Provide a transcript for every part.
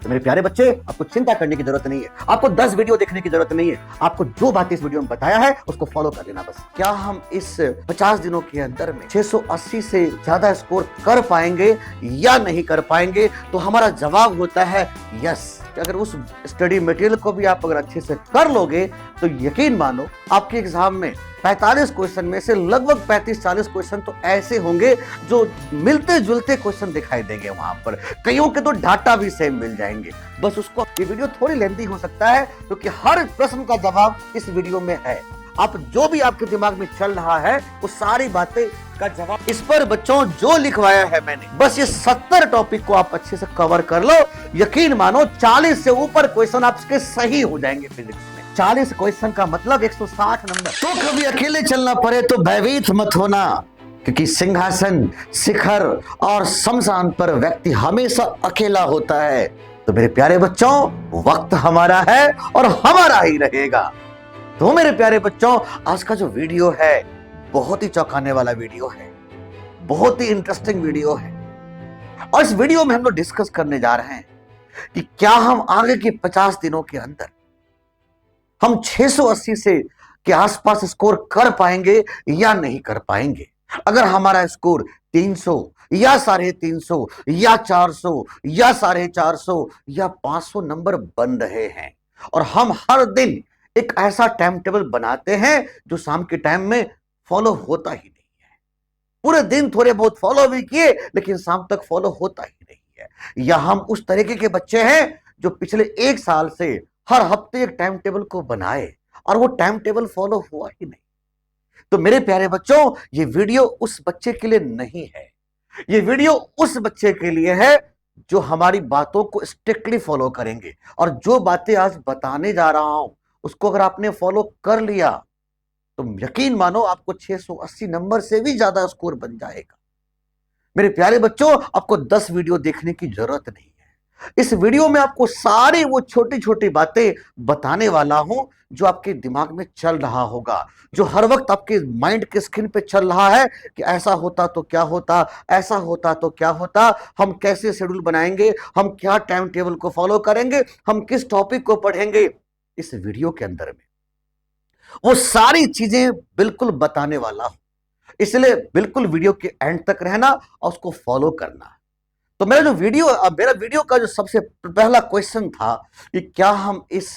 तो मेरे प्यारे बच्चे, आपको चिंता करने की जरूरत नहीं है, आपको 10 वीडियो देखने की जरूरत नहीं है, आपको जो बातें इस वीडियो में बताया है उसको फॉलो कर लेना बस। क्या हम इस 50 दिनों के अंदर में 680 से ज्यादा स्कोर कर पाएंगे या नहीं कर पाएंगे? तो हमारा जवाब होता है यस। अगर उस स्टडी मटेरियल को भी आप अगर अच्छे से कर लोगे तो यकीन मानो आपके एग्जाम में 45 क्वेश्चन में से लगभग 35-40 क्वेश्चन तो ऐसे होंगे जो मिलते जुलते क्वेश्चन दिखाई देंगे वहां पर, कईयों के तो डाटा भी सेम मिल जाएंगे। बस उसको, ये वीडियो थोड़ी लेंथी हो सकता है क्योंकि हर प्रश्न का जवाब इस वीडियो में है। आप जो भी आपके दिमाग में चल रहा है वो सारी बातें का जवाब इस पर बच्चों जो लिखवाया है मैंने, बस ये 70 टॉपिक को आप अच्छे से कवर कर लो, यकीन मानो 40 से ऊपर क्वेश्चन आपके सही हो जाएंगे फिजिक्स में। 40 क्वेश्चन का मतलब 160 नंबर। तो कभी अकेले चलना पड़े तो भयभीत मत होना, क्योंकि सिंहासन, शिखर और शमशान पर व्यक्ति हमेशा अकेला होता है। तो मेरे प्यारे बच्चों, वक्त हमारा है और हमारा ही रहेगा। तो मेरे प्यारे बच्चों, आज का जो वीडियो है बहुत ही चौंकाने वाला वीडियो है, बहुत ही इंटरेस्टिंग वीडियो है। और इस वीडियो में हम लोग डिस्कस करने जा रहे हैं कि क्या हम आगे के 50 दिनों के अंदर हम 680 से के आसपास स्कोर कर पाएंगे या नहीं कर पाएंगे। अगर हमारा स्कोर 300 या 350 या 400 या 450 या 500 नंबर बन रहे हैं और हम हर दिन एक ऐसा टाइम टेबल बनाते हैं जो शाम के टाइम में फॉलो होता ही नहीं है, पूरे दिन थोड़े बहुत फॉलो भी किए लेकिन शाम तक फॉलो होता ही नहीं है, या हम उस तरीके के बच्चे हैं जो पिछले 1 साल से हर हफ्ते एक टाइम टेबल को बनाए और वो टाइम टेबल फॉलो हुआ ही नहीं। तो मेरे प्यारे बच्चों, ये वीडियो उस बच्चे के लिए नहीं है, ये वीडियो उस बच्चे के लिए है जो हमारी बातों को स्ट्रिक्टली फॉलो करेंगे। और जो बातें आज बताने जा रहा हूं उसको अगर आपने फॉलो कर लिया तो यकीन मानो आपको 680 नंबर से भी ज्यादा स्कोर बन जाएगा। मेरे प्यारे बच्चों, आपको 10 वीडियो देखने की जरूरत नहीं है। इस वीडियो में आपको सारी वो छोटी छोटी बातें बताने वाला हूं जो आपके दिमाग में चल रहा होगा, जो हर वक्त आपके माइंड के स्क्रीन पे चल रहा है कि ऐसा होता तो क्या होता, ऐसा होता तो क्या होता, हम कैसे शेड्यूल बनाएंगे, हम क्या टाइम टेबल को फॉलो करेंगे, हम किस टॉपिक को पढ़ेंगे। इस वीडियो के अंदर में वो सारी चीजें बिल्कुल बताने वाला हूं, इसलिए बिल्कुल वीडियो के एंड तक रहना और उसको फॉलो करना। तो मेरा वीडियो का जो सबसे पहला क्वेश्चन था कि क्या हम इस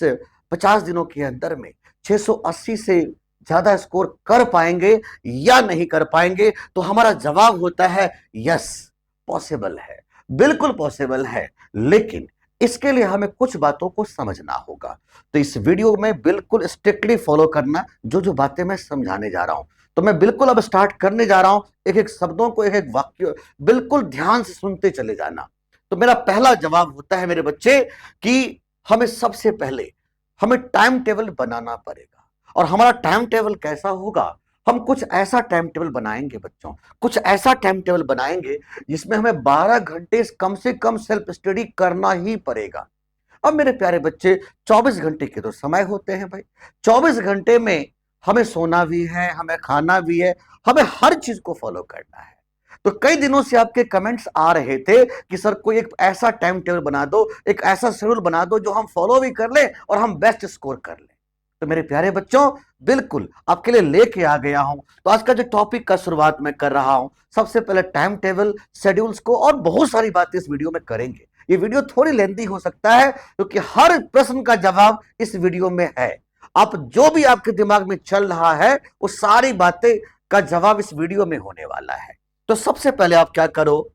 50 दिनों के अंदर में 680 से ज्यादा स्कोर कर पाएंगे या नहीं कर पाएंगे? तो हमारा जवाब होता है यस, पॉसिबल है, बिल्कुल पॉसिबल है, लेकिन इसके लिए हमें कुछ बातों को समझना होगा। तो इस वीडियो में बिल्कुल स्ट्रिक्टली फॉलो करना जो जो बातें मैं समझाने जा रहा हूं। तो मैं बिल्कुल अब स्टार्ट करने जा रहा हूं, एक एक शब्दों को, एक एक वाक्य बिल्कुल ध्यान से सुनते चले जाना। तो मेरा पहला जवाब होता है मेरे बच्चे कि हमें सबसे पहले हमें टाइम टेबल बनाना पड़ेगा। और हमारा टाइम टेबल कैसा होगा? हम कुछ ऐसा टाइम टेबल बनाएंगे बच्चों, कुछ ऐसा टाइम टेबल बनाएंगे जिसमें हमें 12 घंटे कम से कम सेल्फ स्टडी करना ही पड़ेगा। अब मेरे प्यारे बच्चे, 24 घंटे के तो समय होते हैं भाई, 24 घंटे में हमें सोना भी है, हमें खाना भी है, हमें हर चीज को फॉलो करना है। तो कई दिनों से आपके कमेंट्स आ रहे थे कि सर कोई एक ऐसा टाइम टेबल बना दो, एक ऐसा शेड्यूल बना दो जो हम फॉलो भी कर लें और हम बेस्ट स्कोर कर लें। तो मेरे प्यारे बच्चों, बिल्कुल आपके लिए लेके आ गया हूं। तो आज का जो टॉपिक का शुरुआत मैं कर रहा हूं, सबसे पहले टाइम टेबल, शेड्यूल्स को, और बहुत सारी बातें इस वीडियो में करेंगे। ये वीडियो थोड़ी लेंथी हो सकता है क्योंकि हर प्रश्न का जवाब इस वीडियो में है। आप जो भी आपके दिमाग में चल रहा है वो सारी बातें का जवाब इस वीडियो में होने वाला है। तो सबसे पहले आप क्या करो,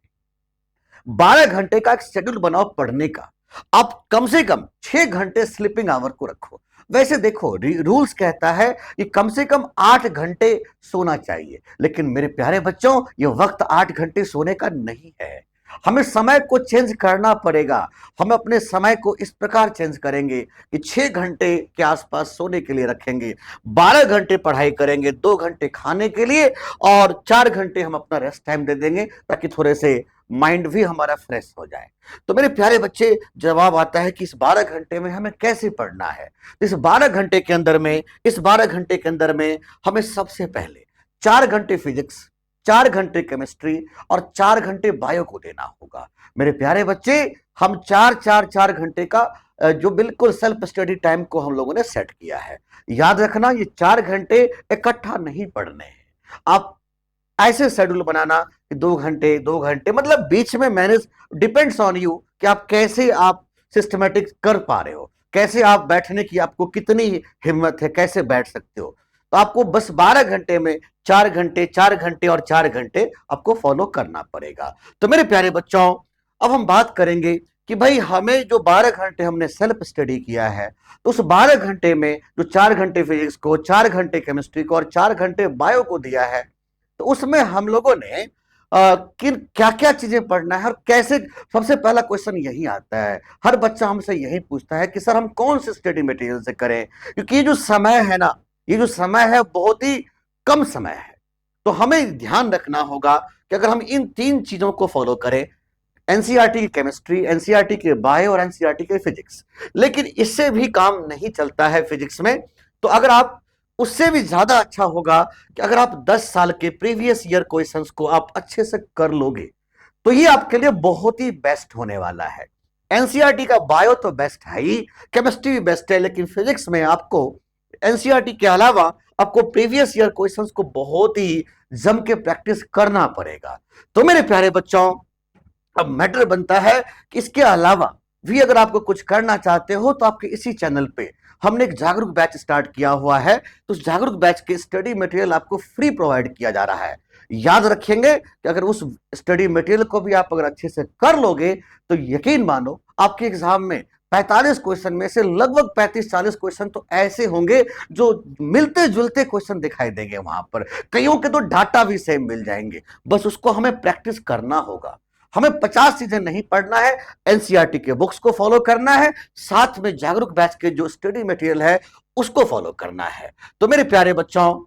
12 घंटे का एक शेड्यूल बनाओ पढ़ने का। आप कम से कम 6 घंटे स्लीपिंग आवर को रखो। वैसे देखो, रूल्स कहता है कि कम से कम 8 घंटे सोना चाहिए, लेकिन मेरे प्यारे बच्चों, ये वक्त 8 घंटे सोने का नहीं है। हमें समय को चेंज करना पड़ेगा। हम अपने समय को इस प्रकार चेंज करेंगे कि 6 घंटे के आसपास सोने के लिए रखेंगे, 12 घंटे पढ़ाई करेंगे, 2 घंटे खाने के लिए और 4 घंटे हम अपना रेस्ट टाइम दे देंगे ताकि थोड़े से माइंड भी हमारा फ्रेश हो जाए। तो मेरे प्यारे बच्चे, जवाब आता है कि इस 12 घंटे में हमें कैसे पढ़ना है। इस 12 घंटे के अंदर में हमें सबसे पहले 4 घंटे फिजिक्स, 4 घंटे केमिस्ट्री और 4 घंटे बायो को देना होगा। मेरे प्यारे बच्चे, हम चार घंटे का जो बिल्कुल सेल्फ स्टडी टाइम को हम लोगों ने सेट किया है। याद रखना, ये 4 घंटे इकट्ठा नहीं पढ़ने हैं। आप ऐसे शेड्यूल बनाना कि 2 घंटे 2 घंटे, मतलब बीच में मैनेज, डिपेंड्स ऑन यू कि आप कैसे आप सिस्टमेटिक कर पा रहे हो, कैसे आप बैठने की आपको कितनी हिम्मत है, कैसे बैठ सकते हो। तो आपको बस 12 घंटे में 4 घंटे 4 घंटे और 4 घंटे आपको फॉलो करना पड़ेगा। तो मेरे प्यारे बच्चों, अब हम बात करेंगे कि भाई हमें जो 12 घंटे हमने सेल्फ स्टडी किया है, तो उस 12 घंटे में जो 4 घंटे फिजिक्स को, 4 घंटे केमिस्ट्री को और 4 घंटे बायो को दिया है, तो उसमें हम लोगों ने किन क्या क्या चीजें पढ़ना है और कैसे। सबसे पहला क्वेश्चन यही आता है, हर बच्चा हमसे यही पूछता है कि सर हम कौन से स्टडी मटेरियल से करें, क्योंकि ये जो समय है ना, ये जो समय है बहुत ही कम समय है। तो हमें ध्यान रखना होगा कि अगर हम इन 3 चीजों को फॉलो करें, एनसीईआरटी की केमिस्ट्री, एनसीईआरटी के बायो और एनसीईआरटी के फिजिक्स, लेकिन इससे भी काम नहीं चलता है फिजिक्स में, तो अगर आप उससे भी ज्यादा अच्छा होगा कि अगर आप 10 साल के प्रीवियस ईयर क्वेश्चंस को आप अच्छे से कर लोगे, तो ये आपके लिए बहुत ही बेस्ट होने वाला है। एनसीईआरटी का बायो तो बेस्ट है ही, केमिस्ट्री भी बेस्ट है, लेकिन फिजिक्स में आपको एनसीईआरटी के अलावा आपको प्रीवियस ईयर क्वेश्चंस को बहुत ही जम के प्रैक्टिस करना पड़ेगा। तो मेरे प्यारे बच्चों, अब मैटर बनता है कि इसके अलावा भी अगर आपको कुछ करना चाहते हो, तो आपके इसी चैनल पे हमने एक जागरूक बैच स्टार्ट किया हुआ है। तो उस जागरूक बैच के स्टडी मटेरियल आपको फ्री प्रोवाइड किया जा रहा है। याद रखेंगे कि अगर उस स्टडी मटेरियल को भी आप अगर अच्छे से कर लोगे, तो यकीन मानो आपके एग्जाम में 45 क्वेश्चन में से लगभग 35-40 क्वेश्चन तो ऐसे होंगे जो मिलते जुलते क्वेश्चन दिखाई देंगे वहां पर। कईयों के तो डाटा भी सेम मिल जाएंगे, बस उसको हमें प्रैक्टिस करना होगा। हमें 50 चीजें नहीं पढ़ना है, एनसीईआरटी के बुक्स को फॉलो करना है, साथ में जागरूक बैच के जो स्टडी मटेरियल है उसको फॉलो करना है। तो मेरे प्यारे बच्चों,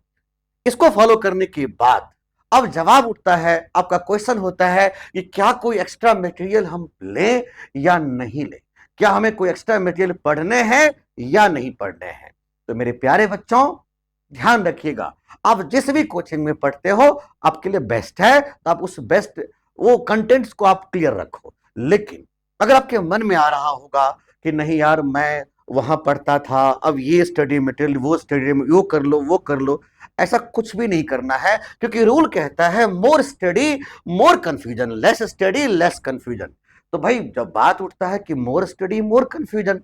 इसको फॉलो करने के बाद अब जवाब उठता है, आपका क्वेश्चन होता है कि क्या कोई एक्स्ट्रा मटेरियल हम लें या नहीं लें, क्या हमें कोई एक्स्ट्रा मटेरियल पढ़ने हैं या नहीं पढ़ने हैं। तो मेरे प्यारे बच्चों, ध्यान रखिएगा, आप जिस भी कोचिंग में पढ़ते हो आपके लिए बेस्ट है, तो आप उस बेस्ट वो कंटेंट्स को आप क्लियर रखो। लेकिन अगर आपके मन में आ रहा होगा कि नहीं यार, मैं वहां पढ़ता था, अब ये स्टडी मटेरियल, वो स्टडी वो कर लो वो कर लो, ऐसा कुछ भी नहीं करना है, क्योंकि रूल कहता है more study more confusion, less study less confusion. तो भाई जब बात उठता है कि मोर स्टडी मोर कंफ्यूजन,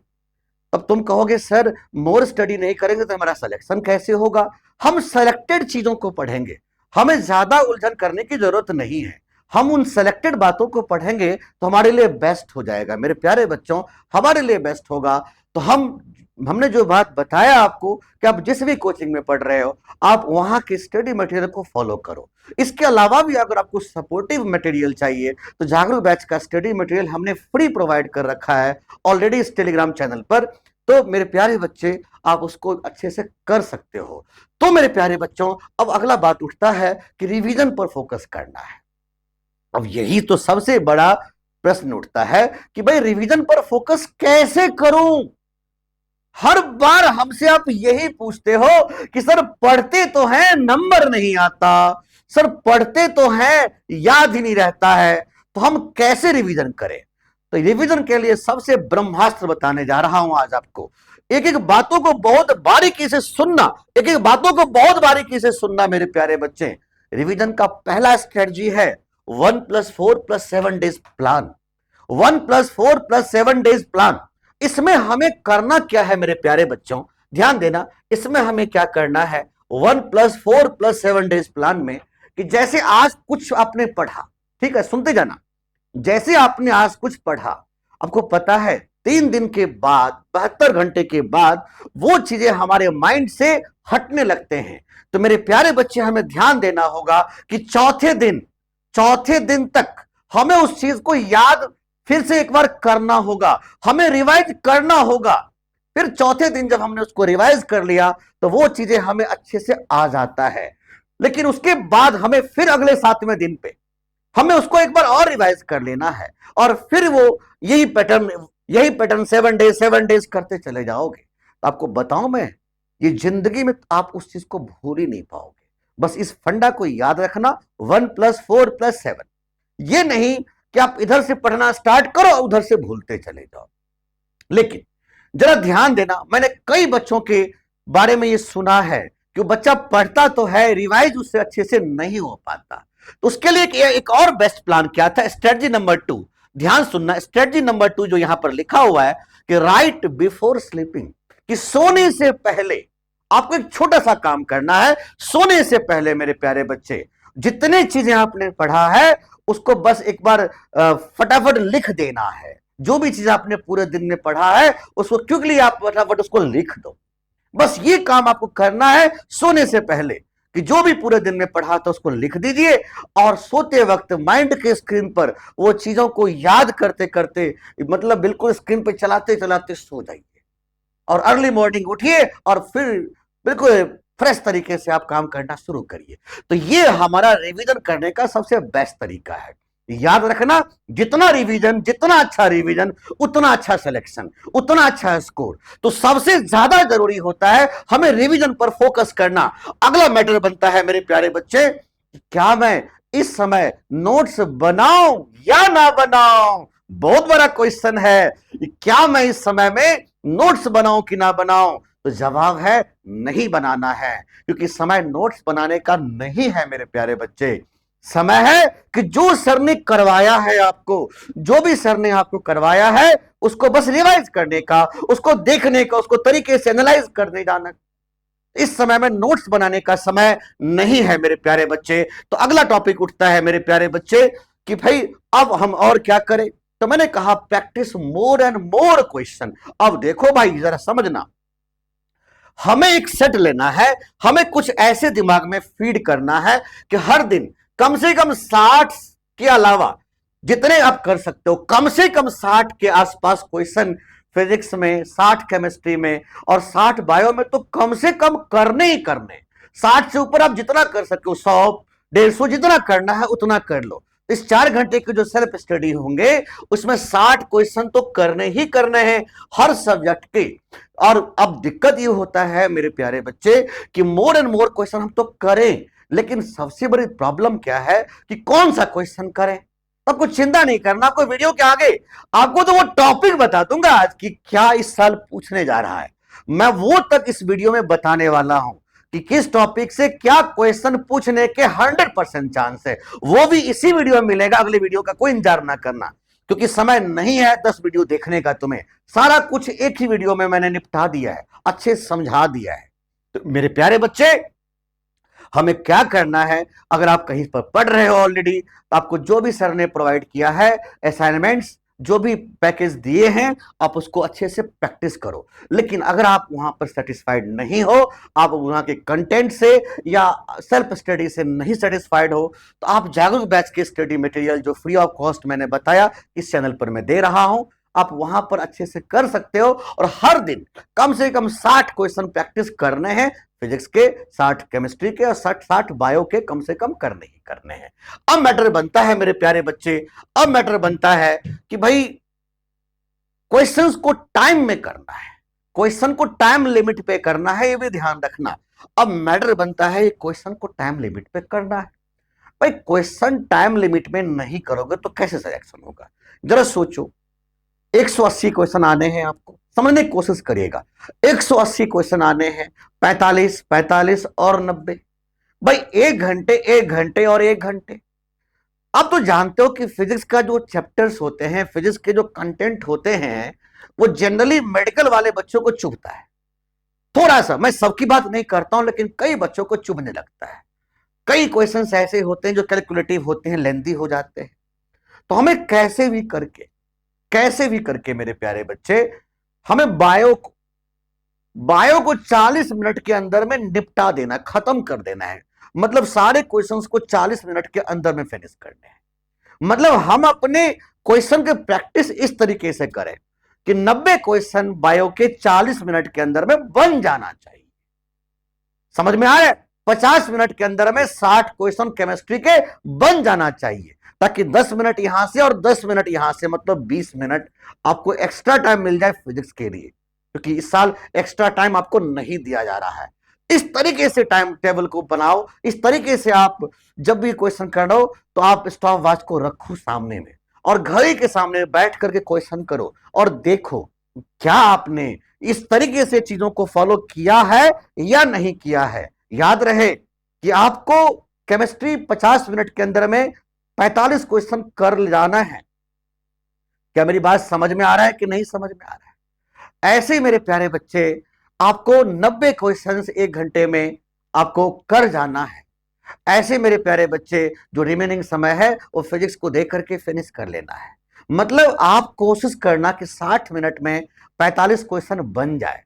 अब तुम कहोगे सर मोर स्टडी नहीं करेंगे तो हमारा सिलेक्शन कैसे होगा। हम सेलेक्टेड चीजों को पढ़ेंगे, हमें ज्यादा उलझन करने की जरूरत नहीं है। हम उन सेलेक्टेड बातों को पढ़ेंगे तो हमारे लिए बेस्ट हो जाएगा। मेरे प्यारे बच्चों, हमारे लिए बेस्ट होगा। तो हमने जो बात बताया आपको कि आप जिस भी कोचिंग में पढ़ रहे हो, आप वहां के स्टडी मटेरियल को फॉलो करो। इसके अलावा भी अगर आपको सपोर्टिव मटेरियल चाहिए, तो जागरूक बैच का स्टडी मटेरियल हमने फ्री प्रोवाइड कर रखा है ऑलरेडी इस टेलीग्राम चैनल पर। तो मेरे प्यारे बच्चे, आप उसको अच्छे से कर सकते हो। तो मेरे प्यारे बच्चों, अब अगला बात उठता है कि रिवीजन पर फोकस करना है। अब यही तो सबसे बड़ा प्रश्न उठता है कि भाई रिवीजन पर फोकस कैसे करूं। हर बार हमसे आप यही पूछते हो कि सर पढ़ते तो हैं, नंबर नहीं आता, सर पढ़ते तो हैं, याद ही नहीं रहता है, तो हम कैसे रिवीजन करें। तो रिवीजन के लिए सबसे ब्रह्मास्त्र बताने जा रहा हूं आज आपको। एक एक बातों को बहुत बारीकी से सुनना, एक एक बातों को बहुत बारीकी से सुनना मेरे प्यारे बच्चे। रिवीजन का पहला स्ट्रेटजी है 1+4+7 डेज प्लान। 1+4+7 days plan. इसमें हमें करना क्या है मेरे प्यारे बच्चों, ध्यान देना, इसमें हमें क्या करना है 1+4+7 डेज प्लान में, कि जैसे आज कुछ आपने पढ़ा, ठीक है, सुनते जाना, जैसे आपने आज कुछ पढ़ा, आपको पता है 3 दिन के बाद, 72 घंटे के बाद वो चीजें हमारे माइंड से हटने लगते हैं। तो मेरे प्यारे बच्चे, हमें ध्यान देना होगा कि चौथे दिन तक हमें उस चीज को याद फिर से एक बार करना होगा, हमें रिवाइज करना होगा। फिर चौथे दिन जब हमने उसको रिवाइज कर लिया, तो वो चीजें हमें अच्छे से आ जाता है। लेकिन उसके बाद हमें फिर अगले 7वें दिन पे हमें उसको एक बार और रिवाइज कर लेना है, और फिर वो यही पैटर्न 7 डेज करते चले जाओगे। तो आपको बताऊं मैं, ये जिंदगी में आप उस चीज को भूल ही नहीं पाओगे। बस इस फंडा को याद रखना, 1+4+7। ये नहीं कि आप इधर से पढ़ना स्टार्ट करो और उधर से भूलते चले जाओ। लेकिन जरा ध्यान देना, मैंने कई बच्चों के बारे में ये सुना है कि वो बच्चा पढ़ता तो है, रिवाइज उससे अच्छे से नहीं हो पाता। तो उसके लिए एक और बेस्ट प्लान क्या था, स्ट्रेटजी नंबर 2। ध्यान सुनना, स्ट्रेटजी नंबर 2 जो यहां पर लिखा हुआ है कि राइट बिफोर स्लीपिंग, कि सोने से पहले आपको एक छोटा सा काम करना है। सोने से पहले मेरे प्यारे बच्चे, जितने चीजें आपने पढ़ा है उसको बस एक बार फटाफट लिख देना है। जो भी चीज आपने पूरे दिन में पढ़ा है उसको क्विकली आप फटाफट उसको लिख दो। बस ये काम आपको करना है सोने से पहले, कि जो भी पूरे दिन में पढ़ा था उसको लिख दीजिए और सोते वक्त माइंड के स्क्रीन पर वो चीजों को याद करते करते, मतलब बिल्कुल स्क्रीन पे चलाते चलाते सो जाइए और अर्ली मॉर्निंग उठिए और फिर बिल्कुल फ्रेश तरीके से आप काम करना शुरू करिए। तो ये हमारा रिवीजन करने का सबसे बेस्ट तरीका है। याद रखना, जितना रिवीजन, जितना अच्छा रिवीजन उतना अच्छा सिलेक्शन, उतना अच्छा स्कोर। तो सबसे ज्यादा जरूरी होता है हमें रिवीजन पर फोकस करना। अगला मैटर बनता है मेरे प्यारे बच्चे, क्या मैं इस समय नोट्स बनाऊं या ना बनाऊं? बहुत बड़ा क्वेश्चन है, क्या मैं इस समय में नोट्स बनाऊं कि ना बनाऊं? तो जवाब है नहीं बनाना है, क्योंकि समय नोट्स बनाने का नहीं है मेरे प्यारे बच्चे। समय है कि जो सर ने करवाया है आपको, जो भी सर ने आपको करवाया है उसको बस रिवाइज करने का, उसको देखने का, उसको तरीके से एनालाइज करने जाना। इस समय में नोट्स बनाने का समय नहीं है मेरे प्यारे बच्चे। तो अगला टॉपिक उठता है मेरे प्यारे बच्चे कि भाई अब हम और क्या करें। तो मैंने कहा practice more and more question. अब देखो भाई जरा समझना, हमें एक सेट लेना है, हमें कुछ ऐसे दिमाग में फीड करना है कि हर दिन कम से कम 60 के अलावा जितने आप कर सकते हो, कम से कम 60 के आसपास क्वेश्चन फिजिक्स में, 60 केमिस्ट्री में और 60 बायो में तो कम से कम करने ही करने। 60 से ऊपर आप जितना कर सकते हो, 100 150 जितना करना है उतना कर लो। इस 4 घंटे के जो सेल्फ स्टडी होंगे उसमें 60 क्वेश्चन तो करने ही करने हैं हर सब्जेक्ट के। और अब दिक्कत ये होता है मेरे प्यारे बच्चे कि मोर एंड मोर क्वेश्चन हम तो करें, लेकिन सबसे बड़ी प्रॉब्लम क्या है कि कौन सा क्वेश्चन करें। आपको चिंता नहीं करना, आपको वीडियो के आगे आपको तो वो टॉपिक बता दूंगा आज कि क्या इस साल पूछने जा रहा है। मैं वो तक इस वीडियो में बताने वाला हूं कि किस टॉपिक से क्या क्वेश्चन पूछने के 100% चांस है। वो भी इसी वीडियो में मिलेगा, अगले वीडियो का कोई इंतजार ना करना, क्योंकि समय नहीं है 10 वीडियो देखने का। तुम्हें सारा कुछ एक ही वीडियो में मैंने निपटा दिया है, अच्छे समझा दिया है। तो मेरे प्यारे बच्चे, हमें क्या करना है, अगर आप कहीं पर पढ़ रहे हो ऑलरेडी तो आपको जो भी सर ने प्रोवाइड किया है असाइनमेंट्स, जो भी पैकेज दिए हैं, आप उसको अच्छे से प्रैक्टिस करो। लेकिन अगर आप वहां पर सेटिस्फाइड नहीं हो, आप वहां के कंटेंट से या सेल्फ स्टडी से नहीं सेटिस्फाइड हो, तो आप जागरूक बैच के स्टडी मटेरियल जो फ्री ऑफ कॉस्ट मैंने बताया इस चैनल पर मैं दे रहा हूं, आप वहां पर अच्छे से कर सकते हो। और हर दिन कम से कम 60 क्वेश्चन प्रैक्टिस करने हैं फिजिक्स के, 60 केमिस्ट्री के और 60 बायो के कम से कम करने ही करने हैं। अब मैटर बनता है मेरे प्यारे बच्चे, अब मैटर बनता है कि भाई क्वेश्चंस को टाइम में करना है, क्वेश्चन को टाइम लिमिट पे करना है, ये भी ध्यान रखना। अब मैटर बनता है क्वेश्चन को टाइम लिमिट पे करना है। भाई क्वेश्चन टाइम लिमिट में नहीं करोगे तो कैसे सिलेक्शन होगा? जरा सोचो, 180 क्वेश्चन आने हैं, आपको समझने की कोशिश करिएगा। 180 क्वेश्चन आने हैं, 45 45 और 90। भाई 1 घंटे और 1 घंटे। आप तो जानते हो कि फिजिक्स का जो चैप्टर्स होते हैं, फिजिक्स के जो कंटेंट होते हैं, वो जनरली मेडिकल वाले बच्चों को चुभता है थोड़ा सा। मैं सबकी बात नहीं करता हूं, लेकिन कई बच्चों को चुभने लगता है। कई क्वेश्चंस ऐसे होते हैं जो कैलकुलेटिव होते हैं, लेंथी हो जाते हैं। तो हमें कैसे भी करके मेरे प्यारे बच्चे, हमें बायो को 40 मिनट के अंदर में निपटा देना, खत्म कर देना है। मतलब सारे क्वेश्चंस को 40 मिनट के अंदर में फिनिश करने हैं। मतलब हम अपने क्वेश्चन के प्रैक्टिस इस तरीके से करें कि 90 क्वेश्चन बायो के 40 मिनट के अंदर में बन जाना चाहिए। समझ में आ रहा है? 50 मिनट के अंदर में 60 क्वेश्चन केमिस्ट्री के बन जाना चाहिए, ताकि 10 मिनट यहां से और 10 मिनट यहां से, मतलब 20 मिनट आपको एक्स्ट्रा टाइम मिल जाए फिजिक्स के लिए, क्योंकि इस साल एक्स्ट्रा टाइम आपको नहीं दिया जा रहा है। इस तरीके से टाइम टेबल को बनाओ, इस तरीके से आप जब भी क्वेश्चन कर रहे हो तो आप स्टॉप वॉच को रखो सामने में और घड़ी के सामने बैठ करके क्वेश्चन करो और देखो क्या आपने इस तरीके से चीजों को फॉलो किया है या नहीं किया है। याद रहे कि आपको केमिस्ट्री 50 मिनट के अंदर में 45 क्वेश्चन कर जाना है। क्या मेरी बात समझ में आ रहा है कि नहीं समझ में आ रहा है। ऐसे ही मेरे प्यारे बच्चे आपको 90 क्वेश्चंस 1 घंटे में आपको कर जाना है। ऐसे मेरे प्यारे बच्चे जो रिमेनिंग समय है वो फिजिक्स को देख करके फिनिश कर लेना है। मतलब आप कोशिश करना कि 60 मिनट में 45 क्वेश्चन बन जाए।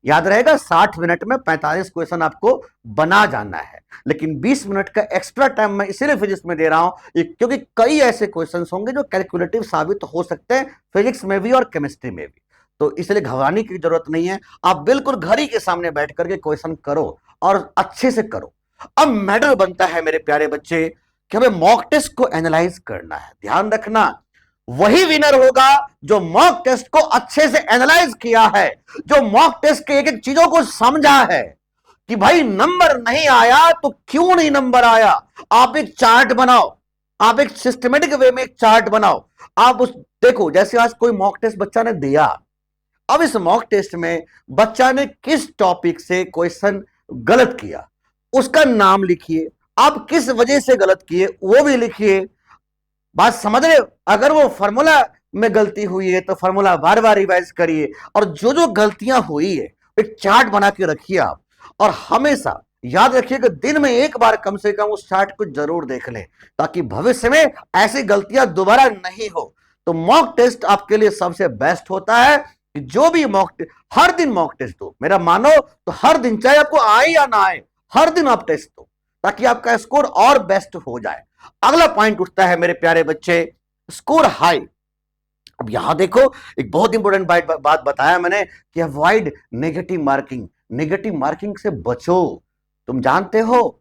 याद रहेगा 60 मिनट में 45 क्वेश्चन आपको बना जाना है। लेकिन 20 मिनट का एक्स्ट्रा टाइम मैं इसीलिए फिजिक्स में दे रहा हूं क्योंकि कई ऐसे क्वेश्चंस होंगे जो कैलकुलेटिव साबित हो सकते हैं फिजिक्स में भी और केमिस्ट्री में भी। तो इसलिए घबराने की जरूरत नहीं है। आप बिल्कुल घड़ी के सामने बैठ करके क्वेश्चन करो और अच्छे से करो। अब मैटर बनता है मेरे प्यारे बच्चे कि हमें मॉक टेस्ट को एनालाइज करना है। ध्यान रखना वही विनर होगा जो मॉक टेस्ट को अच्छे से एनालाइज किया है, जो मॉक टेस्ट के एक एक चीजों को समझा है कि भाई नंबर नहीं आया तो क्यों नहीं नंबर आया। आप एक चार्ट बनाओ, आप एक सिस्टमेटिक वे में एक चार्ट बनाओ। आप उस देखो जैसे आज कोई मॉक टेस्ट बच्चा ने दिया, अब इस मॉक टेस्ट में बच्चा ने किस टॉपिक से क्वेश्चन गलत किया उसका नाम लिखिए, आप किस वजह से गलत किए वो भी लिखिए। बात समझ रहे हो। अगर वो फॉर्मूला में गलती हुई है तो फॉर्मूला बार बार रिवाइज करिए और जो जो गलतियां हुई है एक चार्ट बना के रखिए आप। और हमेशा याद रखिए कि दिन में एक बार कम से कम उस चार्ट को जरूर देख लें ताकि भविष्य में ऐसी गलतियां दोबारा नहीं हो। तो मॉक टेस्ट आपके लिए सबसे बेस्ट होता है कि जो भी हर दिन मॉक टेस्ट दो। मेरा मानो तो हर दिन, चाहे आपको आए या ना आए, हर दिन आप टेस्ट दो ताकि आपका स्कोर और बेस्ट हो जाए। अगला पॉइंट उठता है मेरे प्यारे बच्चे, स्कोर हाई। अब यहां देखो एक बहुत इंपॉर्टेंट बात बताया मैंने कि avoid negative marking. Negative marking से बचो। तुम जानते हो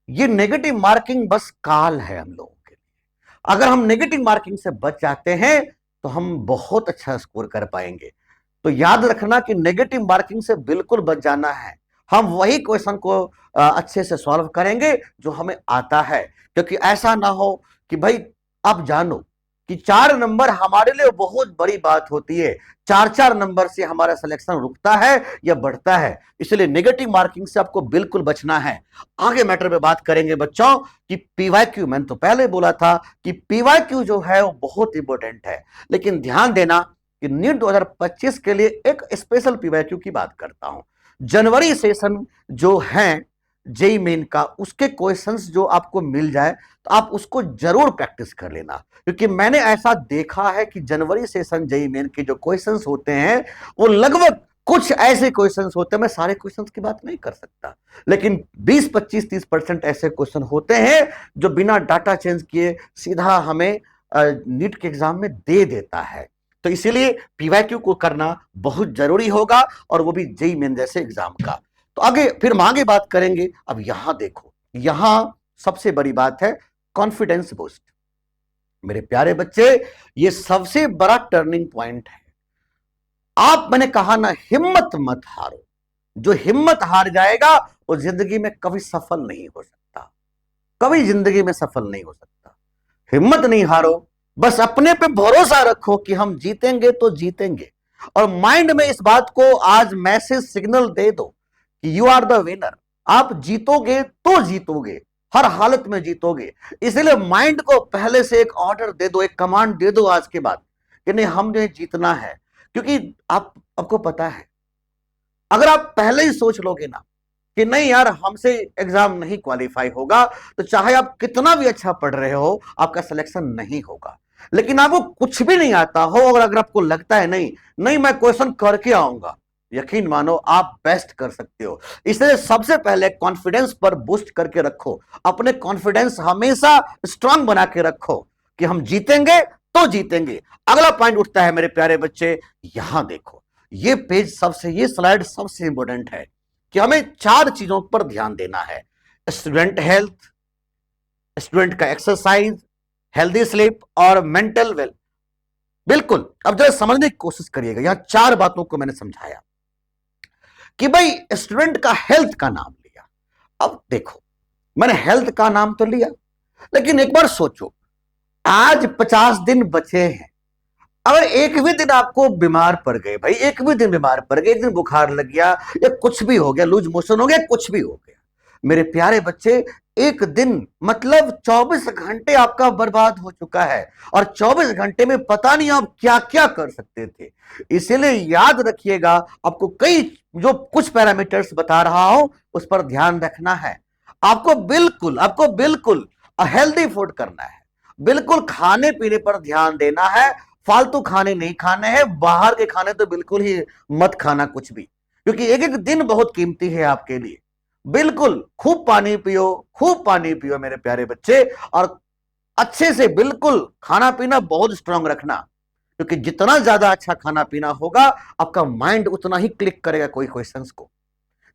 ये नेगेटिव मार्किंग बस काल है हम लोगों के लिए। अगर हम नेगेटिव मार्किंग से बच जाते हैं तो हम बहुत अच्छा स्कोर कर पाएंगे। तो याद रखना कि नेगेटिव मार्किंग से बिल्कुल बच जाना है। हम वही क्वेश्चन को अच्छे से सॉल्व करेंगे जो हमें आता है, क्योंकि ऐसा ना हो कि भाई आप जानो कि 4 नंबर हमारे लिए बहुत बड़ी बात होती है। 4 नंबर से हमारा सिलेक्शन रुकता है या बढ़ता है। इसलिए नेगेटिव मार्किंग से आपको बिल्कुल बचना है। आगे मैटर में बात करेंगे बच्चों कि पीवाईक्यू। मैंने तो पहले बोला था कि पीवाईक्यू जो है वो बहुत इंपॉर्टेंट है, लेकिन ध्यान देना कि नीट 2025 के लिए एक स्पेशल पीवाईक्यू की बात करता हूं। जनवरी सेशन जो है जेई मेन का, उसके क्वेश्चंस जो आपको मिल जाए तो आप उसको जरूर प्रैक्टिस कर लेना, क्योंकि मैंने ऐसा देखा है कि जनवरी सेशन जेई मेन के जो क्वेश्चंस होते हैं वो लगभग कुछ ऐसे क्वेश्चंस होते हैं, मैं सारे क्वेश्चंस की बात नहीं कर सकता, लेकिन 20, 25, 30% ऐसे क्वेश्चन होते हैं जो बिना डाटा चेंज किए सीधा हमें नीट के एग्जाम में दे देता है। तो इसीलिए पीवाईक्यू को करना बहुत जरूरी होगा, और वो भी जेई मेन जैसे एग्जाम का। तो आगे फिर हम आगे बात करेंगे। अब यहां देखो, यहां सबसे बड़ी बात है कॉन्फिडेंस बूस्ट। मेरे प्यारे बच्चे ये सबसे बड़ा टर्निंग पॉइंट है। आप, मैंने कहा ना, हिम्मत मत हारो। जो हिम्मत हार जाएगा वो जिंदगी में कभी सफल नहीं हो सकता, कभी जिंदगी में सफल नहीं हो सकता। हिम्मत नहीं हारो, बस अपने पे भरोसा रखो कि हम जीतेंगे तो जीतेंगे। और माइंड में इस बात को आज मैसेज सिग्नल दे दो कि यू आर द विनर। आप जीतोगे तो जीतोगे, हर हालत में जीतोगे। इसलिए माइंड को पहले से एक ऑर्डर दे दो, एक कमांड दे दो आज के बाद कि नहीं, हमने जीतना है। क्योंकि आपको पता है, अगर आप पहले ही सोच लोगे ना कि नहीं यार हमसे एग्जाम नहीं क्वालिफाई होगा, तो चाहे आप कितना भी अच्छा पढ़ रहे हो आपका सिलेक्शन नहीं होगा। लेकिन आपको कुछ भी नहीं आता हो और अगर आपको लगता है नहीं नहीं मैं क्वेश्चन करके आऊंगा, यकीन मानो आप बेस्ट कर सकते हो। इसलिए सबसे पहले कॉन्फिडेंस पर बूस्ट करके रखो, अपने कॉन्फिडेंस हमेशा स्ट्रांग बना के रखो कि हम जीतेंगे तो जीतेंगे। अगला पॉइंट उठता है मेरे प्यारे बच्चे, यहां देखो, ये पेज सबसे, ये स्लाइड सबसे इंपॉर्टेंट है कि हमें 4 चीजों पर ध्यान देना है। स्टूडेंट हेल्थ, स्टूडेंट का एक्सरसाइज, हेल्दी स्लीप और मेंटल वेल। बिल्कुल, अब जरा समझने की कोशिश करिएगा। यहां 4 बातों को मैंने समझाया कि भाई स्टूडेंट का हेल्थ का नाम लिया। अब देखो, मैंने हेल्थ का नाम तो लिया, लेकिन एक बार सोचो आज 50 दिन बचे हैं। अगर एक भी दिन आपको बीमार पड़ गए, भाई एक भी दिन बीमार पड़ गए, एक दिन बुखार लग गया या कुछ भी हो गया, लूज मोशन हो गया, कुछ भी हो गया, मेरे प्यारे बच्चे, एक दिन मतलब 24 घंटे आपका बर्बाद हो चुका है। और 24 घंटे में पता नहीं आप क्या क्या कर सकते थे। इसीलिए याद रखिएगा, आपको कई जो कुछ पैरामीटर्स बता रहा हूं उस पर ध्यान रखना है। आपको बिल्कुल हेल्दी फूड करना है, बिल्कुल खाने पीने पर ध्यान देना है। फालतू खाने नहीं खाने हैं, बाहर के खाने तो बिल्कुल ही मत खाना कुछ भी, क्योंकि एक एक दिन बहुत कीमती है आपके लिए। बिल्कुल खूब पानी पियो, खूब पानी पियो मेरे प्यारे बच्चे, और अच्छे से बिल्कुल खाना पीना बहुत स्ट्रांग रखना, क्योंकि जितना ज्यादा अच्छा खाना पीना होगा आपका माइंड उतना ही क्लिक करेगा कोई क्वेश्चंस को।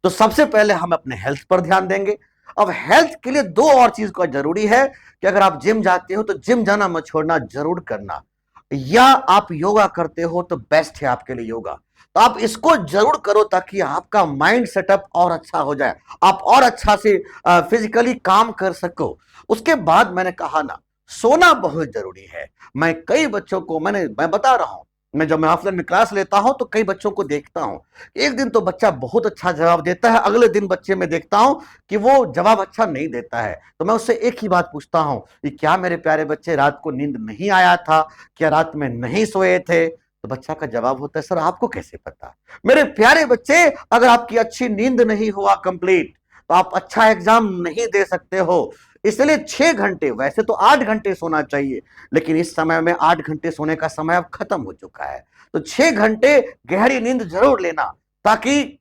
तो सबसे पहले हम अपने हेल्थ पर ध्यान देंगे। अब हेल्थ के लिए दो और चीज का जरूरी है कि अगर आप जिम जाते हो तो जिम जाना मत छोड़ना, जरूर करना, या आप योगा करते हो तो बेस्ट है आपके लिए योगा। तो आप इसको जरूर करो ताकि आपका माइंड सेटअप और अच्छा हो जाए, आप और अच्छा से फिजिकली काम कर सको। उसके बाद मैंने कहा ना, सोना बहुत जरूरी है। मैं कई बच्चों को मैं बता रहा हूं, जब मैं ऑफलाइन में क्लास लेता हूं तो कई बच्चों को देखता हूं, एक दिन तो बच्चा बहुत अच्छा जवाब देता है, अगले दिन बच्चे में देखता हूं कि वो जवाब अच्छा नहीं देता है। तो मैं उससे एक ही बात पूछता हूं कि क्या मेरे प्यारे बच्चे रात को नींद नहीं आया था, क्या रात में नहीं सोए थे? तो बच्चा का जवाब होता है, सर आपको कैसे पता? मेरे प्यारे बच्चे, अगर आपकी अच्छी नींद नहीं हुआ कंप्लीट तो आप अच्छा एग्जाम नहीं दे सकते हो। इसलिए 6 घंटे, वैसे तो 8 घंटे सोना चाहिए, लेकिन इस समय में 8 घंटे सोने का समय अब खत्म हो चुका है। तो 6 घंटे गहरी नींद जरूर लेना, ताकि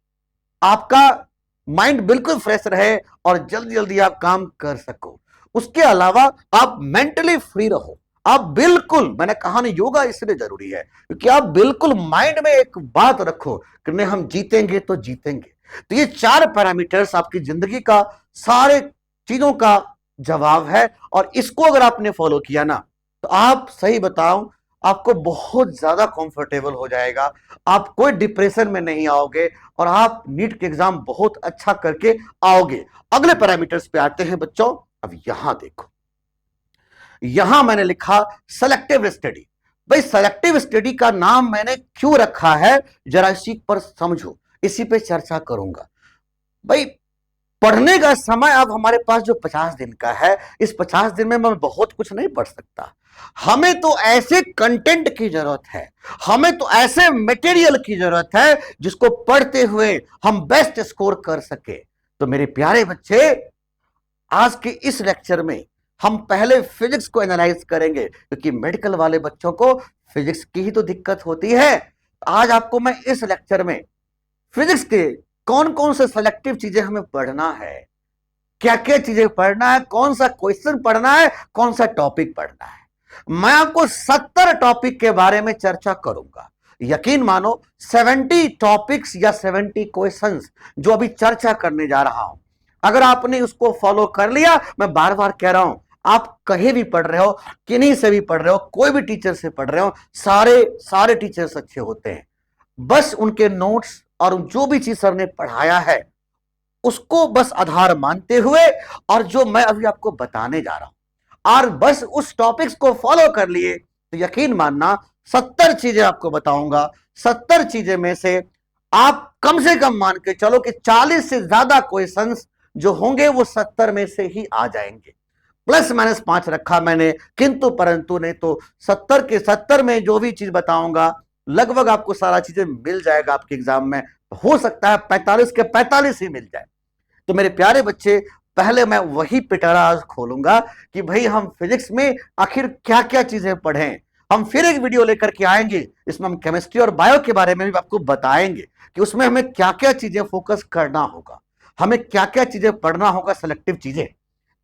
आपका माइंड बिल्कुल फ्रेश रहे और जल्दी जल्दी आप काम कर सको। उसके अलावा आप मेंटली फ्री रहो। आप बिल्कुल, मैंने कहा ना, योगा इसलिए जरूरी है क्योंकि आप बिल्कुल माइंड में एक बात रखो कि नहीं, हम जीतेंगे तो जीतेंगे। तो ये 4 पैरामीटर्स आपकी जिंदगी का सारे चीजों का जवाब है, और इसको अगर आपने फॉलो किया ना तो आप, सही बताऊं, आपको बहुत ज्यादा कंफर्टेबल हो जाएगा, आप कोई डिप्रेशन में नहीं आओगे, और आप नीट के एग्जाम बहुत अच्छा करके आओगे। अगले पैरामीटर्स पे आते हैं बच्चों। अब यहां देखो, यहां मैंने लिखा सेलेक्टिव स्टडी। भाई सेलेक्टिव स्टडी का नाम मैंने क्यों रखा है, जरा इसी पर समझो, इसी पे चर्चा करूंगा। भाई पढ़ने का समय अब हमारे पास जो 50 दिन का है, इस 50 दिन में मैं बहुत कुछ नहीं पढ़ सकता। हमें तो ऐसे कंटेंट की जरूरत है, हमें तो ऐसे मटेरियल की जरूरत है जिसको पढ़ते हुए हम बेस्ट स्कोर कर सके। तो मेरे प्यारे बच्चे, आज के इस लेक्चर में हम पहले फिजिक्स को एनालाइज करेंगे, क्योंकि मेडिकल वाले बच्चों को फिजिक्स की ही तो दिक्कत होती है। आज आपको मैं इस लेक्चर में फिजिक्स के कौन कौन से सेलेक्टिव चीजें हमें पढ़ना है, क्या क्या चीजें पढ़ना है, कौन सा क्वेश्चन पढ़ना है, कौन सा टॉपिक पढ़ना है, मैं आपको 70 टॉपिक के बारे में चर्चा करूंगा। यकीन मानो 70 टॉपिक्स या 70 क्वेश्चंस जो अभी चर्चा करने जा रहा हूं, अगर आपने उसको फॉलो कर लिया, मैं बार बार कह रहा हूं, आप कहीं भी पढ़ रहे हो, किन्हीं से भी पढ़ रहे हो, कोई भी टीचर से पढ़ रहे हो, सारे सारे टीचर्स अच्छे होते हैं। बस उनके नोट्स और जो भी चीज सर ने पढ़ाया है उसको बस आधार मानते हुए, और जो मैं अभी आपको बताने जा रहा हूं, और बस उस टॉपिक्स को फॉलो कर लिए, तो यकीन मानना 70 चीजें आपको बताऊंगा। 70 चीजें में से आप कम से कम मान के चलो कि 40 से ज्यादा क्वेश्चंस जो होंगे वो 70 में से ही आ जाएंगे। प्लस माइनस 5 रखा मैंने, किंतु परंतु नहीं, तो 70 के 70 में जो भी चीज बताऊंगा लगभग आपको सारा चीजें मिल जाएगा आपके एग्जाम में। हो सकता है 45 के 45 ही मिल जाए। तो मेरे प्यारे बच्चे, पहले मैं वही पिटारा आज खोलूंगा कि भाई हम फिजिक्स में आखिर क्या क्या चीजें पढ़ें। हम फिर एक वीडियो लेकर के आएंगे, इसमें हम केमिस्ट्री और बायो के बारे में भी आपको बताएंगे कि उसमें हमें क्या क्या चीजें फोकस करना होगा, हमें क्या क्या चीजें पढ़ना होगा, सेलेक्टिव चीजें।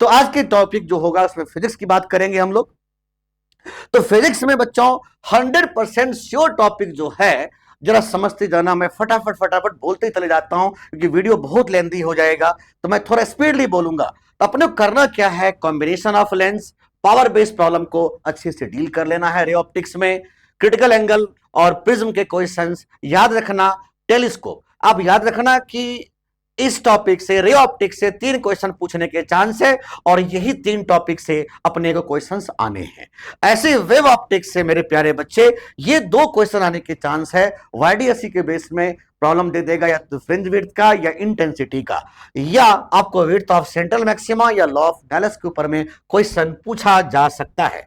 तो आज के टॉपिक जो होगा उसमें फिजिक्स की बात करेंगे हम लोग। तो फिजिक्स में बच्चों 100% श्योर टॉपिक जो है, जरा समझते जाना, मैं फटाफट फटाफट बोलते ही चले जाता हूं क्योंकि वीडियो बहुत लेंथी हो जाएगा, तो मैं थोड़ा स्पीडली बोलूंगा। तो अपने को करना क्या है, combination of lens, power based problem को अच्छे से डील कर लेना है। रे ऑप्टिक्स में क्रिटिकल एंगल और प्रिज्म के क्वेश्चंस याद रखना। टेलीस्कोप, आप याद रखना कि इस टॉपिक से, रे ऑप्टिक्स से 3 क्वेश्चन पूछने के चांस है और यही 3 टॉपिक से अपने को क्वेश्चंस आने हैं। ऐसे वेव ऑप्टिक्स से मेरे प्यारे बच्चे ये 2 क्वेश्चन आने के चांस है। वाईडीएससी के बेस में प्रॉब्लम दे देगा या तो फ्रिंज विड्थ का या इंटेंसिटी का, या आपको विड्थ ऑफ सेंट्रल मैक्सिमा या लॉ ऑफ डैलस के ऊपर में क्वेश्चन पूछा जा सकता है।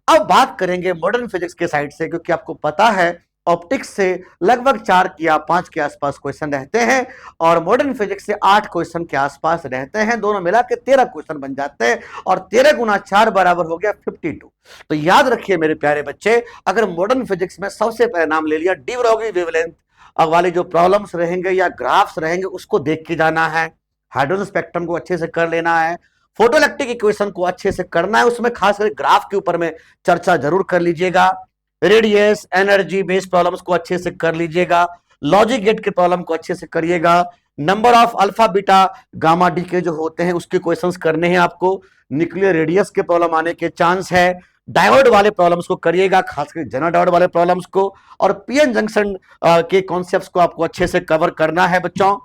अब बात करेंगे मॉडर्न फिजिक्स के साइड से, क्योंकि आपको पता है ऑप्टिक्स से लगभग 4 या 5 के आसपास क्वेश्चन रहते हैं और मॉडर्न फिजिक्स से 8 क्वेश्चन के आसपास रहते हैं। दोनों मिला के 13 क्वेश्चन बन जाते हैं और 13 गुना 4 बराबर हो गया 52। तो याद रखिए मेरे प्यारे बच्चे, अगर मॉडर्न फिजिक्स में सबसे पहले नाम ले लिया डी ब्रोगी वेवलेंथ वाले जो प्रॉब्लम्स रहेंगे या ग्राफ्स रहेंगे उसको देख के जाना है, हाइड्रोजन स्पेक्ट्रम को अच्छे से कर लेना है, फोटोइलेक्ट्रिक इक्वेशन को अच्छे से करना है, उसमें खासकर ग्राफ के ऊपर में चर्चा जरूर कर लीजिएगा, रेडियस एनर्जी बेस्ड प्रॉब्लम्स को अच्छे से कर लीजिएगा, लॉजिक गेट के प्रॉब्लम को अच्छे से करिएगा, number of alpha beta gamma D के जो होते हैं उसके क्वेश्चंस करने हैं आपको, न्यूक्लियर रेडियस के प्रॉब्लम आने के चांस है, डायोड वाले प्रॉब्लम्स को करिएगा, खासकर जनरल डायोड वाले प्रॉब्लम्स को, और पीएन जंक्शन के कॉन्सेप्ट्स को आपको अच्छे से कवर करना है बच्चों।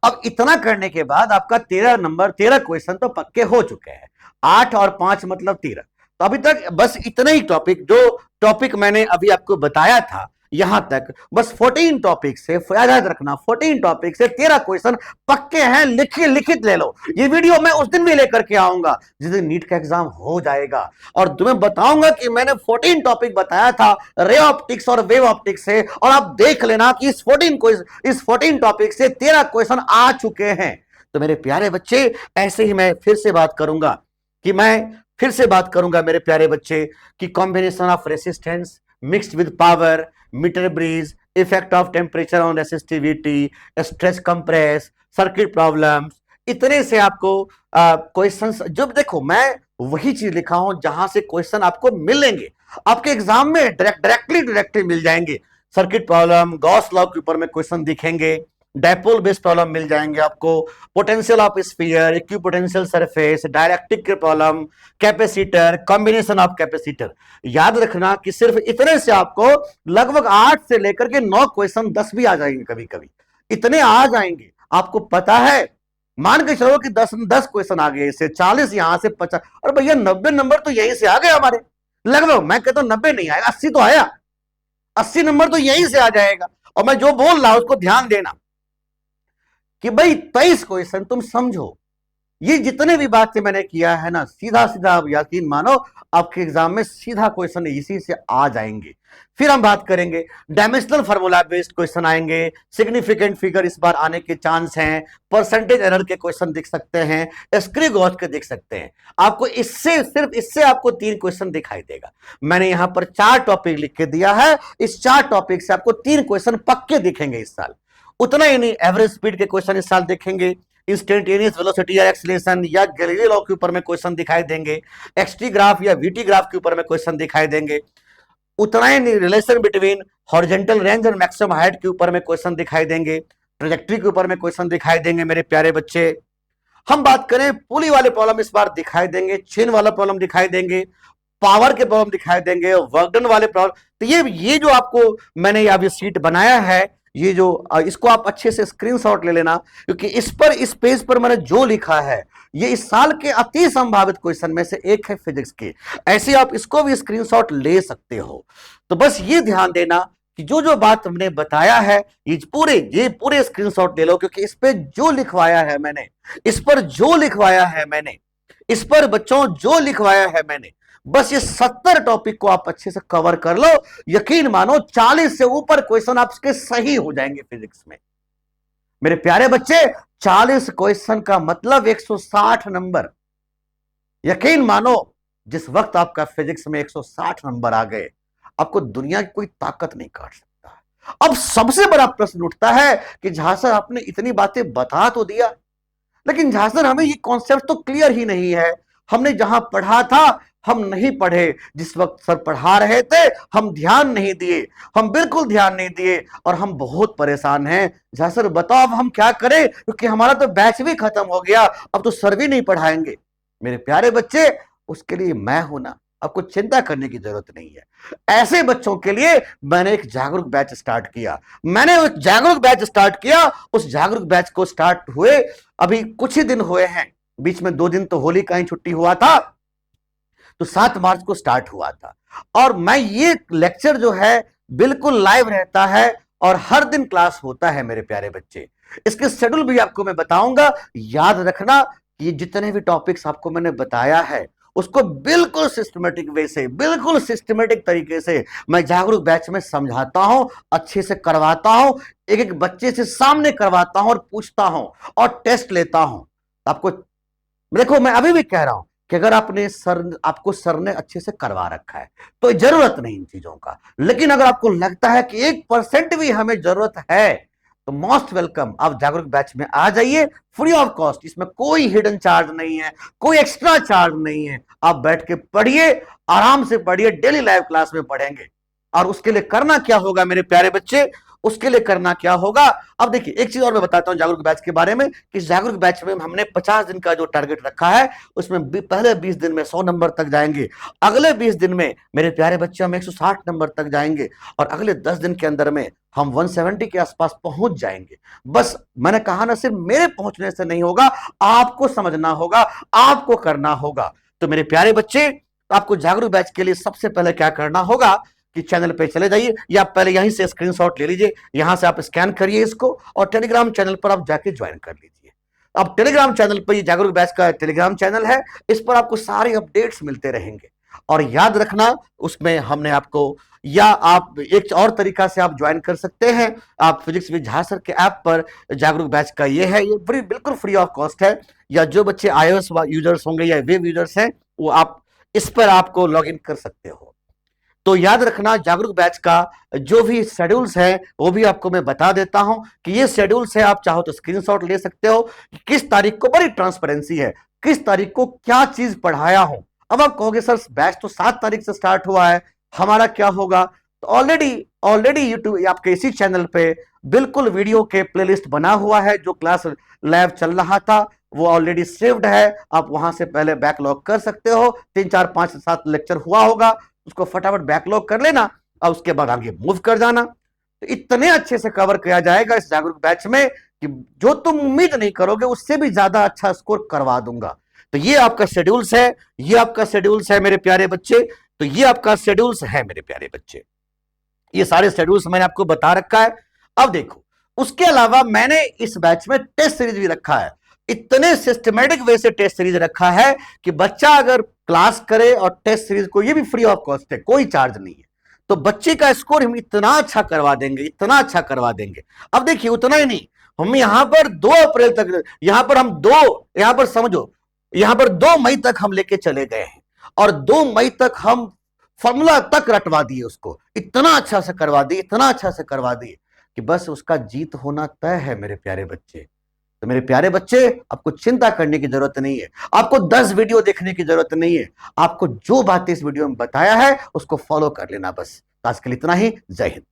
अब इतना करने के बाद आपका 13 क्वेश्चन तो पक्के हो चुके हैं, 8 और 5 मतलब 13। तो अभी तक बस इतने ही टॉपिक, जो टॉपिक मैंने अभी आपको बताया था यहां तक, बस 14 टॉपिक से याद रखना, 14 टॉपिक से 13 क्वेश्चन पक्के हैं, लिखित ले लो। ये वीडियो मैं उस दिन भी लेकर के आऊंगा जिस दिन नीट का एग्जाम हो जाएगा और तुम्हें बताऊंगा कि मैंने 14 टॉपिक बताया था रे ऑप्टिक्स और वेव ऑप्टिक्स से, और आप देख लेना कि इस 14 टॉपिक से 13 क्वेश्चन आ चुके हैं। तो मेरे प्यारे बच्चे, ऐसे ही मैं फिर से बात करूंगा मेरे प्यारे बच्चे कि combination of resistance mixed with power, meter bridge, effect of temperature on resistivity, stress compress, circuit problems, इतने से आपको क्वेश्चंस, जब देखो मैं वही चीज लिखा हूं जहां से क्वेश्चन आपको मिलेंगे, आपके एग्जाम में डायरेक्टली मिल जाएंगे। सर्किट प्रॉब्लम, गॉस लॉ के ऊपर में क्वेश्चन दिखेंगे, डायपोल बेस्ड प्रॉब्लम मिल जाएंगे आपको, potential of sphere, equipotential surface, dielectric के problem, capacitor, combination of capacitor. याद रखना कि सिर्फ इतने से आपको लगभग 8 से लेकर के 9 क्वेश्चन 10 भी आ जाएंगे, कभी कभी इतने आ जाएंगे। आपको पता है, मान के चलो कि 10 क्वेश्चन आ गए, इससे 40 यहां से 50, और भैया 90 नंबर तो यहीं से आ गए हमारे, लगभग मैं कहता हूं 90 नहीं आएगा, 80 तो आया, 80 नंबर तो यहीं से आ जाएगा। और मैं जो बोल रहा हूं उसको ध्यान देना कि भाई 23 क्वेश्चन तुम समझो, ये जितने भी बातें मैंने किया है ना, सीधा आप यकीन मानो आपके एग्जाम में सीधा क्वेश्चन इसी से आ जाएंगे। फिर हम बात करेंगे डायमेंशनल फार्मूला बेस्ड क्वेश्चन आएंगे, सिग्निफिकेंट फिगर इस बार आने के चांस हैं, परसेंटेज एरर के क्वेश्चन दिख सकते हैं, स्क्रू-गॉस के दिख सकते हैं। आपको सिर्फ इससे आपको 3 क्वेश्चन दिखाई देगा। मैंने यहां पर 4 टॉपिक लिख के दिया है, इस 4 टॉपिक से आपको 3 क्वेश्चन पक्के दिखेंगे इस साल। उतना ही नहीं, एवरेज स्पीड के क्वेश्चन इस साल देखेंगे, इंस्टेंटेनियस वेलोसिटी या एक्सीलरेशन या गैलीलियो लॉ के ऊपर में क्वेश्चन दिखाई देंगे, एक्सटी ग्राफ या वीटी ग्राफ के ऊपर में क्वेश्चन दिखाई देंगे। उतना ही नहीं, रिलेशन बिटवीन हॉरिजॉन्टल रेंज और मैक्सिमम हाइट के ऊपर में क्वेश्चन दिखाई देंगे, ट्रैजेक्टरी के ऊपर में क्वेश्चन दिखाई देंगे मेरे प्यारे बच्चे। हम बात करें पुली वाले प्रॉब्लम इस बार दिखाई देंगे, चेन वाला प्रॉब्लम दिखाई देंगे, पावर के प्रॉब्लम दिखाई देंगे, वर्क डन वाले प्रॉब्लम। तो ये जो आपको मैंने अभी सीट बनाया है, ये जो इसको आप अच्छे से स्क्रीनशॉट ले लेना, क्योंकि इस पेज पर मैंने जो लिखा है ये इस साल के अति संभावित क्वेश्चन में से एक है फिजिक्स के। ऐसे आप इसको भी स्क्रीनशॉट ले सकते हो। तो बस ये ध्यान देना कि जो बात हमने बताया है ये पूरे स्क्रीनशॉट ले लो, क्योंकि इस पे जो लिखवाया है मैंने, इस पर जो लिखवाया है मैंने, इस पर बच्चों जो लिखवाया है मैंने, बस ये 70 टॉपिक को आप अच्छे से कवर कर लो, यकीन मानो 40 से ऊपर क्वेश्चन आपके सही हो जाएंगे फिजिक्स में। मेरे प्यारे बच्चे, 40 क्वेश्चन का मतलब 160 नंबर। यकीन मानो जिस वक्त आपका फिजिक्स में 160 नंबर आ गए, आपको दुनिया की कोई ताकत नहीं काट सकता। अब सबसे बड़ा प्रश्न उठता है कि झा सर आपने इतनी बातें बता तो दिया, लेकिन झा सर हमें ये कॉन्सेप्ट तो क्लियर ही नहीं है, हमने जहां पढ़ा था हम नहीं पढ़े, जिस वक्त सर पढ़ा रहे थे हम ध्यान नहीं दिए, हम बिल्कुल ध्यान नहीं दिए और हम बहुत परेशान हैं। झा सर बताओ अब हम क्या करें, क्योंकि हमारा तो बैच भी खत्म हो गया, अब तो सर भी नहीं पढ़ाएंगे। मेरे प्यारे बच्चे, उसके लिए मैं हूं ना, आपको चिंता करने की जरूरत नहीं है। ऐसे बच्चों के लिए मैंने एक जागरूक बैच स्टार्ट किया। उस जागरूक बैच को स्टार्ट हुए अभी कुछ ही दिन हुए हैं, बीच में 2 दिन तो होली का ही छुट्टी हुआ था, तो 7 मार्च को स्टार्ट हुआ था। और मैं ये लेक्चर जो है बिल्कुल लाइव रहता है और हर दिन क्लास होता है मेरे प्यारे बच्चे। इसके शेड्यूल भी आपको मैं बताऊंगा। याद रखना कि जितने भी टॉपिक्स आपको मैंने बताया है उसको बिल्कुल सिस्टमेटिक वे से, बिल्कुल सिस्टमेटिक तरीके से मैं जागरूक बैच में समझाता हूं, अच्छे से करवाता हूं, एक एक बच्चे से सामने करवाता हूं और पूछता हूं और टेस्ट लेता हूं। आपको देखो, मैं अभी भी कह रहा हूं कि अगर आपको सर ने अच्छे से करवा रखा है तो जरूरत नहीं इन चीजों का। लेकिन अगर आपको लगता है कि 1% भी हमें जरूरत है तो मोस्ट वेलकम, आप जागरूक बैच में आ जाइए, फ्री ऑफ कॉस्ट। इसमें कोई हिडन चार्ज नहीं है, कोई एक्स्ट्रा चार्ज नहीं है। आप बैठ के पढ़िए, आराम से पढ़िए, डेली लाइव क्लास में पढ़ेंगे। और उसके लिए करना क्या होगा मेरे प्यारे बच्चे, उसके लिए करना क्या होगा, अब देखिए एक चीज और मैं बताता हूं जागरूक बैच के बारे में कि जागरूक बैच में हमने 50 दिन का जो टारगेट रखा है उसमें पहले 20 दिन में 100 नंबर तक जाएंगे, अगले 20 दिन में मेरे प्यारे बच्चे हम 160 नंबर तक जाएंगे और अगले 10 दिन के अंदर में हम 170 के आसपास पहुंच जाएंगे। बस मैंने कहा ना, सिर्फ मेरे पहुंचने से नहीं होगा, आपको समझना होगा, आपको करना होगा। तो मेरे प्यारे बच्चे, आपको जागरूक बैच के लिए सबसे पहले क्या करना होगा कि चैनल पे चले जाइए, या पहले यहीं से स्क्रीनशॉट ले लीजिए, यहां से आप स्कैन करिए इसको और टेलीग्राम चैनल पर आप जाके ज्वाइन कर लीजिए। अब टेलीग्राम चैनल पर, ये जागरूक बैच का टेलीग्राम चैनल है, इस पर आपको सारे अपडेट्स मिलते रहेंगे। और याद रखना, उसमें हमने आपको, या आप एक और तरीका से आप ज्वाइन कर सकते हैं, आप फिजिक्स विद झा सर के ऐप पर जागरूक बैच का ये है, ये बिल्कुल फ्री ऑफ कॉस्ट है। या जो बच्चे iOS यूजर्स होंगे या वेब यूजर्स हैं, वो आप इस पर आपको लॉग इन कर सकते हो। तो याद रखना, जागरूक बैच का जो भी शेड्यूल्स है वो भी आपको मैं बता देता हूं कि ये शेड्यूल्स है, आप चाहो तो स्क्रीनशॉट ले सकते हो कि किस तारीख को, बड़ी ट्रांसपेरेंसी है, किस तारीख को क्या चीज पढ़ाया हूं। अब आप कहोगे सर बैच तो 7 तारीख से स्टार्ट हुआ है, हमारा क्या होगा। तो ऑलरेडी यूट्यूब आपके इसी चैनल पे बिल्कुल वीडियो के प्लेलिस्ट बना हुआ है, जो क्लास लाइव चल रहा था वो ऑलरेडी सेव्ड है, आप वहां से पहले बैकलॉग कर सकते हो। 3 4 5 7 लेक्चर हुआ होगा, उसको फटाफट बैकलॉग कर लेना और उसके बाद आगे मूव कर जाना। तो इतने अच्छे से कवर किया जाएगा इस जागरूक बैच में कि जो तुम उम्मीद नहीं करोगे उससे भी ज्यादा अच्छा स्कोर करवा दूंगा। तो ये आपका शेड्यूल्स है, ये आपका शेड्यूल्स है मेरे प्यारे बच्चे। तो ये आपका शेड्यूल्स है मेरे प्यारे बच्चे, ये सारे शेड्यूल्स मैंने आपको बता रखा है। अब देखो, उसके अलावा मैंने इस बैच में टेस्ट सीरीज भी रखा है। इतने सिस्टमेटिक वे से टेस्ट सीरीज रखा है कि बच्चा अगर क्लास करे और टेस्ट सीरीज को, ये भी फ्री ऑफ कॉस्ट है, कोई चार्ज नहीं है, तो बच्चे का स्कोर हम इतना अच्छा करवा देंगे, इतना अच्छा करवा देंगे। अब देखिए, उतना ही नहीं, हम यहां पर 2 अप्रैल तक, यहां पर समझो, यहां पर 2 मई तक हम लेके चले गए हैं और 2 मई तक हम फॉर्मूला तक रटवा दिए उसको, इतना अच्छा से करवा दिए, इतना अच्छा से करवा दिए कि बस उसका जीत होना तय है मेरे प्यारे बच्चे। तो मेरे प्यारे बच्चे, आपको चिंता करने की जरूरत नहीं है, आपको 10 वीडियो देखने की जरूरत नहीं है, आपको जो बातें इस वीडियो में बताया है उसको फॉलो कर लेना बस। आज के लिए इतना ही, जय हिंद।